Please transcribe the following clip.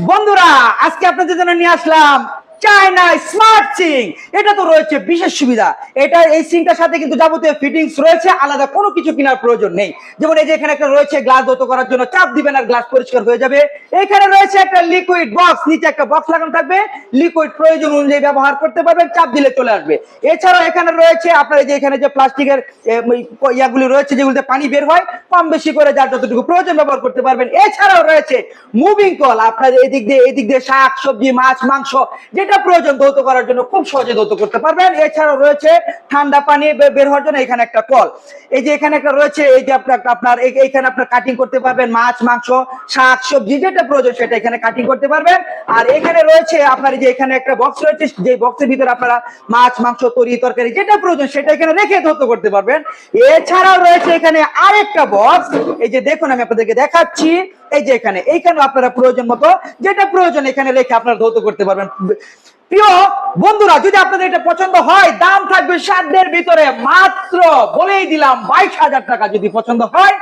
বন্ধুরা, আজকে আপনাদের জন্য নিয়ে আসলাম চায়না স্মার্ট সিং। এটা তো রয়েছে বিশেষ সুবিধা। এটা এই সিংটার সাথে কিন্তু যাবতীয় ফিটিংস রয়েছে, আলাদা কোনো কিছু কেনার প্রয়োজন নেই। যেমন এই যে এখানে একটা রয়েছে গ্লাস ধৌত করার জন্য, চাপ দিবেন আর গ্লাস পরিষ্কার হয়ে যাবে। এখানে রয়েছে একটা লিকুইড বক্স, নিচে একটা বক্স লাগানো থাকবে, লিকুইড প্রয়োজন অনুযায়ী ব্যবহার করতে পারবেন, চাপ দিলে চলে আসবে। এছাড়াও এখানে রয়েছে আপনার এই যে এখানে যে প্লাস্টিকের ইয়াগুলি রয়েছে, যেগুলোতে পানি বের হয়, কম বেশি করে যার যতটুকু প্রয়োজন ব্যবহার করতে পারবেন। এছাড়াও রয়েছে মুভিং কল, আপনার এদিক দিয়ে শাক সবজি মাছ মাংস যেটা প্রয়োজন ধৌত করার জন্য খুব সহজে ধৌত করতে পারবেন। এছাড়াও রয়েছে ঠান্ডা পানি বের হওয়ার জন্য এখানে একটা কল। এই যে এখানে একটা রয়েছে, এই যে আপনার এইখানে আপনার কাটিং করতে পারবেন, মাছ মাংস শাক সবজি যেটা প্রয়োজন সেটা এখানে কাটিং করতে পারবেন। আর এখানে রয়েছে আপনার এই যে এখানে একটা বক্স রয়েছে, যে বক্সের ভিতরে আপনারা মাছ মাংস তরকারি যেটা প্রয়োজন সেটা এখানে রেখে ধৌত করতে পারবেন। এছাড়াও রয়েছে এখানে আরেকটা বক্স, এই যে দেখুন আমি আপনাদেরকে দেখাচ্ছি। এই যে এইখানে আপনারা প্রয়োজন মতো যেটা প্রয়োজন এখানে রেখে আপনারা ধৌত করতে পারবেন। প্রিয় বন্ধুরা, যদি আপনাদের এটা পছন্দ হয়, দাম থাকবে সাধ্যের ভিতরে, মাত্র বলেই দিলাম 22,000 টাকা। যদি পছন্দ হয়